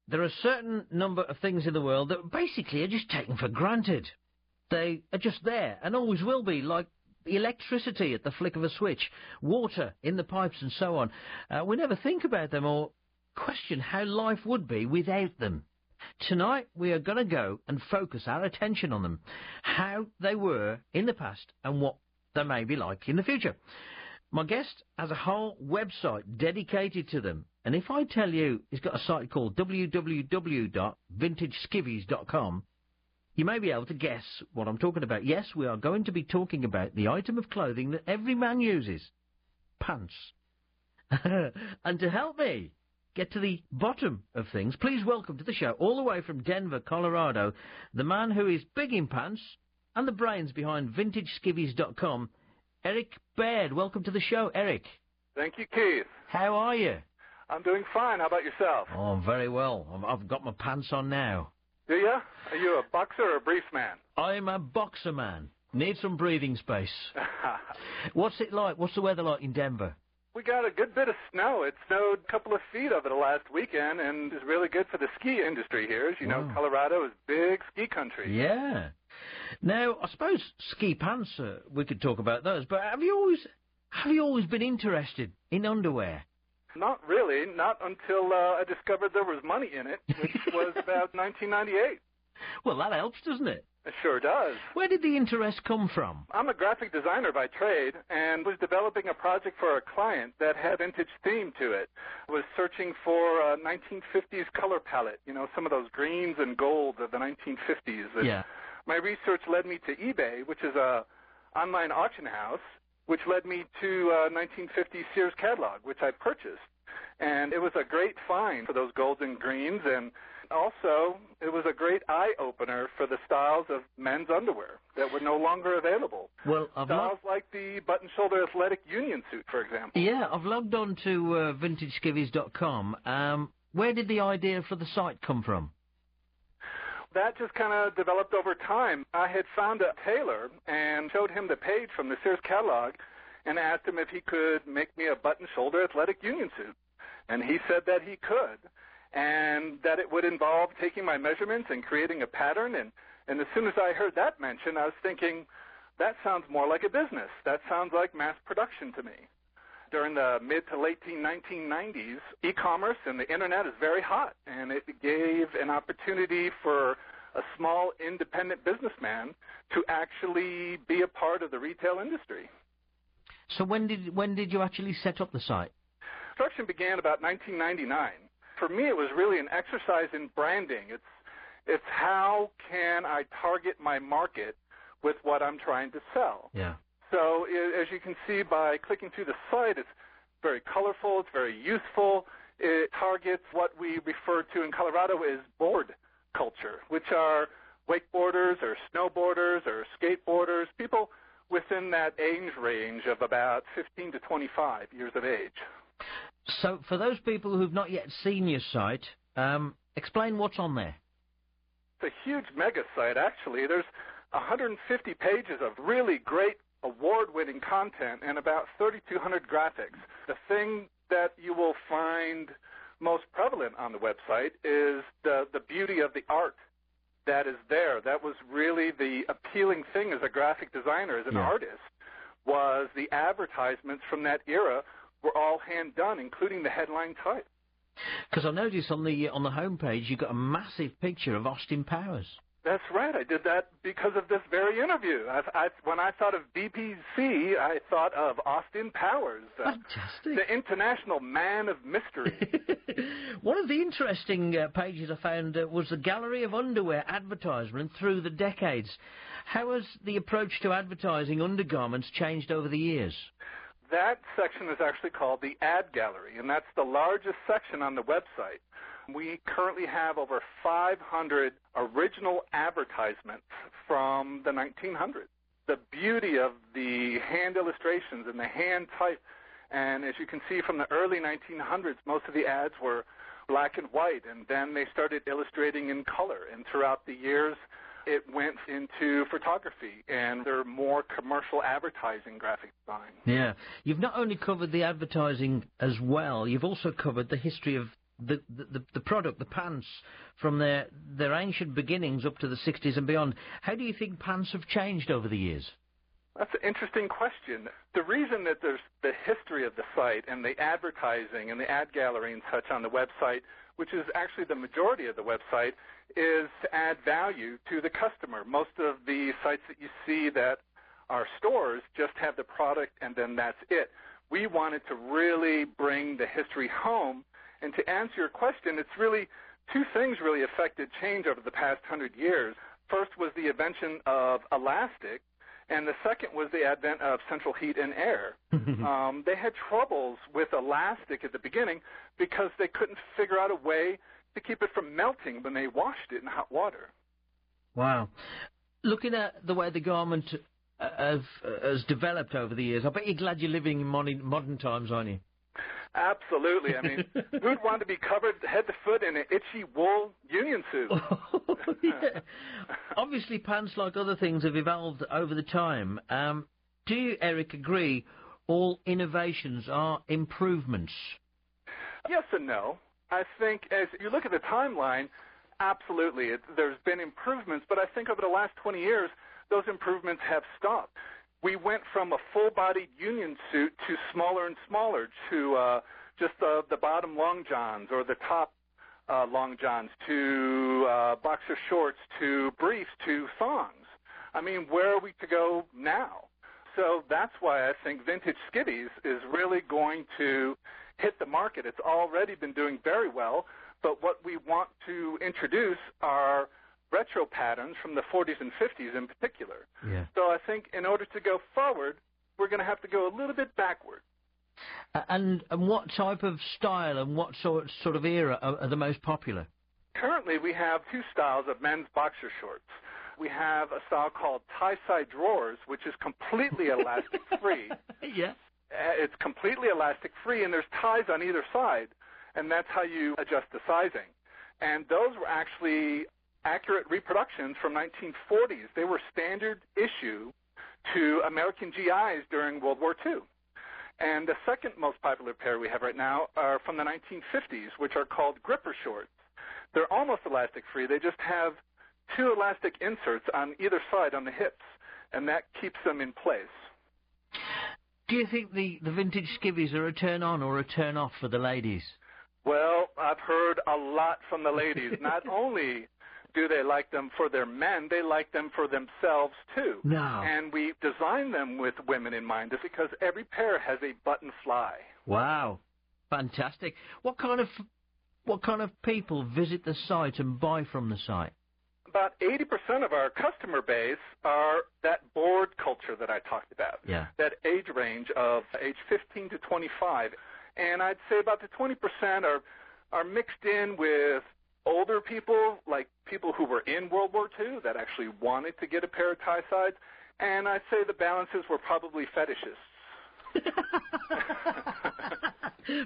there are a certain number of things in the world that basically are just taken for granted. They are just there and always will be, like electricity at the flick of a switch, water in the pipes and so on. We never think about them or question how life would be without them. Tonight we are going to go and focus our attention on them, how they were in the past and what they may be like in the future. My guest has a whole website dedicated to them, and if I tell you he's got a site called www.vintageskivvies.com, you may be able to guess what I'm talking about. Yes, we are going to be talking about the item of clothing that every man uses, pants. And to help me get to the bottom of things, please welcome to the show, all the way from Denver, Colorado, the man who is big in pants and the brains behind VintageSkivvies.com, Eric Baird. Welcome to the show, Eric. Thank you, Keith. How are you? I'm doing fine. How about yourself? Oh, I'm very well. I've got my pants on now. Do you? Are you a boxer or a briefs man? I'm a boxer man. Need some breathing space. What's it like? What's the weather like in Denver? We got a good bit of snow. It snowed a couple of feet over the last weekend, and is really good for the ski industry here. As you know, Colorado is big ski country. Yeah. Now, I suppose ski pants, we could talk about those, but have you always been interested in underwear? Not really, not until I discovered there was money in it, which was about 1998. Well, that helps, doesn't it? It sure does. Where did the interest come from? I'm a graphic designer by trade and was developing a project for a client that had vintage theme to it. I was searching for a 1950s color palette, you know, some of those greens and golds of the 1950s. Yeah. My research led me to eBay, which is a online auction house, which led me to a 1950 Sears catalog, which I purchased. And it was a great find for those golds and greens, and also it was a great eye-opener for the styles of men's underwear that were no longer available. Well, styles like the button-shoulder athletic union suit, for example. Yeah, I've logged on to VintageSkivvies.com. Where did the idea for the site come from? That just kind of developed over time. I had found a tailor and showed him the page from the Sears catalog and asked him if he could make me a button-shoulder athletic union suit. And he said that he could, and that it would involve taking my measurements and creating a pattern. And as soon as I heard that mentioned, I was thinking, that sounds more like a business. That sounds like mass production to me. During the mid to late 1990s, e-commerce and the Internet is very hot, and it gave an opportunity for a small independent businessman to actually be a part of the retail industry. So when did you actually set up the site? Construction began about 1999. For me, it was really an exercise in branding. It's how can I target my market with what I'm trying to sell. Yeah. So as you can see by clicking through the site, it's very colorful, it's very useful. It targets what we refer to in Colorado as board culture, which are wakeboarders or snowboarders or skateboarders, people within that age range of about 15 to 25 years of age. So for those people who've not yet seen your site, explain what's on there. It's a huge mega site, actually. There's 150 pages of really great award-winning content and about 3,200 graphics. The thing that you will find most prevalent on the website is the beauty of the art that is there. That was really the appealing thing as a graphic designer, as an artist, was the advertisements from that era were all hand-done, including the headline type. Because I noticed on the homepage you got a massive picture of Austin Powers. That's right. I did that because of this very interview. When I thought of BPC, I thought of Austin Powers, the international man of mystery. One of the interesting pages I found was the gallery of underwear advertisement through the decades. How has the approach to advertising undergarments changed over the years? That section is actually called the ad gallery, and that's the largest section on the website. We currently have over 500 original advertisements from the 1900s. The beauty of the hand illustrations and the hand type, and as you can see from the early 1900s, most of the ads were black and white, and then they started illustrating in color, and throughout the years it went into photography, and there are more commercial advertising graphic design. Yeah. You've not only covered the advertising as well, you've also covered the history of the product, the pants, from their ancient beginnings up to the 60s and beyond. How do you think pants have changed over the years? That's an interesting question. The reason that there's the history of the site and the advertising and the ad gallery and such on the website, which is actually the majority of the website, is to add value to the customer. Most of the sites that you see that are stores just have the product and then that's it. We wanted to really bring the history home. And to answer your question, it's really two things really affected change over the past 100 years. First was the invention of elastic, and the second was the advent of central heat and air. They had troubles with elastic at the beginning because they couldn't figure out a way to keep it from melting when they washed it in hot water. Wow. Looking at the way the garment has developed over the years, I bet you're glad you're living in modern times, aren't you? Absolutely. I mean, who'd want to be covered head to foot in an itchy wool union suit? Yeah. Obviously, pants, like other things, have evolved over the time. Do you, Eric, agree all innovations are improvements? Yes and no. I think as you look at the timeline, absolutely, there's been improvements, but I think over the last 20 years, those improvements have stopped. We went from a full-bodied union suit to smaller and smaller, to just the bottom long johns or the top long johns, to boxer shorts, to briefs, to thongs. I mean, where are we to go now? So that's why I think Vintage Skivvies is really going to hit the market. It's already been doing very well, but what we want to introduce are retro patterns from the 40s and 50s in particular. Yeah. So I think in order to go forward, we're going to have to go a little bit backward. And what type of style and what sort of era are the most popular? Currently, we have two styles of men's boxer shorts. We have a style called tie-side drawers, which is completely elastic-free. Yeah. It's completely elastic-free, and there's ties on either side, and that's how you adjust the sizing. And those were actually accurate reproductions from 1940s. They were standard issue to American GIs during World War II. And the second most popular pair we have right now are from the 1950s, which are called gripper shorts. They're almost elastic-free. They just have two elastic inserts on either side on the hips, and that keeps them in place. Do you think the Vintage Skivvies are a turn-on or a turn-off for the ladies? Well, I've heard a lot from the ladies. Not only do they like them for their men, they like them for themselves, too. No. And we designed them with women in mind just because every pair has a button fly. Wow. Fantastic. What kind of people visit the site and buy from the site? About 80% of our customer base are that board culture that I talked about, yeah. That age range of age 15 to 25. And I'd say about the 20% are mixed in with older people, like people who were in World War II that actually wanted to get a pair of tie sides. And I'd say the balances were probably fetishists.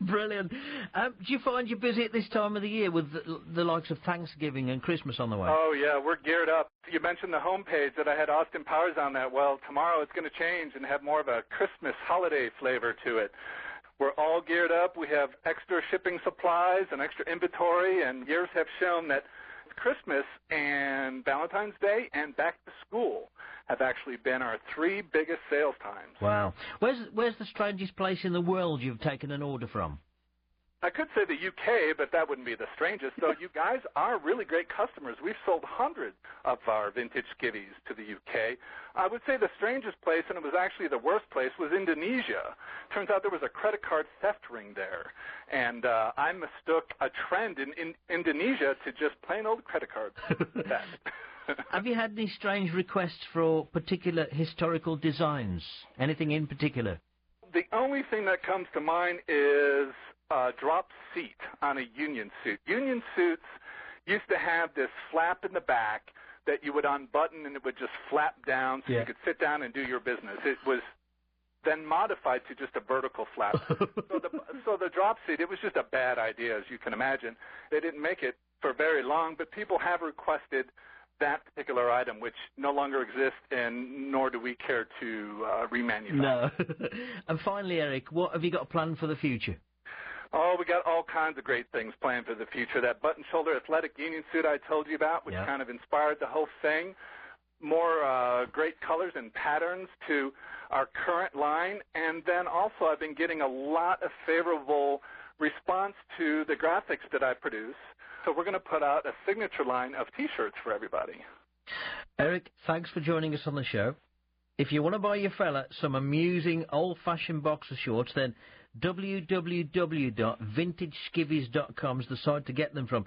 Brilliant. Do you find you're busy at this time of the year with the likes of Thanksgiving and Christmas on the way? Oh, yeah, we're geared up. You mentioned the homepage that I had Austin Powers on that. Well, tomorrow it's going to change and have more of a Christmas holiday flavor to it. We're all geared up. We have extra shipping supplies and extra inventory, and years have shown that Christmas and Valentine's Day and back to school have actually been our three biggest sales times. Wow. Where's the strangest place in the world you've taken an order from? I could say the UK, but that wouldn't be the strangest. So you guys are really great customers. We've sold hundreds of our Vintage Skivvies to the UK. I would say the strangest place, and it was actually the worst place, was Indonesia. Turns out there was a credit card theft ring there. And I mistook a trend in Indonesia to just plain old credit card theft. Have you had any strange requests for particular historical designs? Anything in particular? The only thing that comes to mind is a drop seat on a union suit. Union suits used to have this flap in the back that you would unbutton and it would just flap down so you could sit down and do your business. It was then modified to just a vertical flap. So the drop seat, it was just a bad idea, as you can imagine. They didn't make it for very long, but people have requested that particular item, which no longer exists, and nor do we care to remanufacture. No. And finally, Eric, what have you got planned for the future? Oh, we got all kinds of great things planned for the future. That button-shoulder athletic union suit I told you about, which kind of inspired the whole thing. More great colors and patterns to our current line. And then also I've been getting a lot of favorable response to the graphics that I produce. So we're going to put out a signature line of T-shirts for everybody. Eric, thanks for joining us on the show. If you want to buy your fella some amusing old-fashioned boxer shorts, then www.vintageskivvies.com is the site to get them from.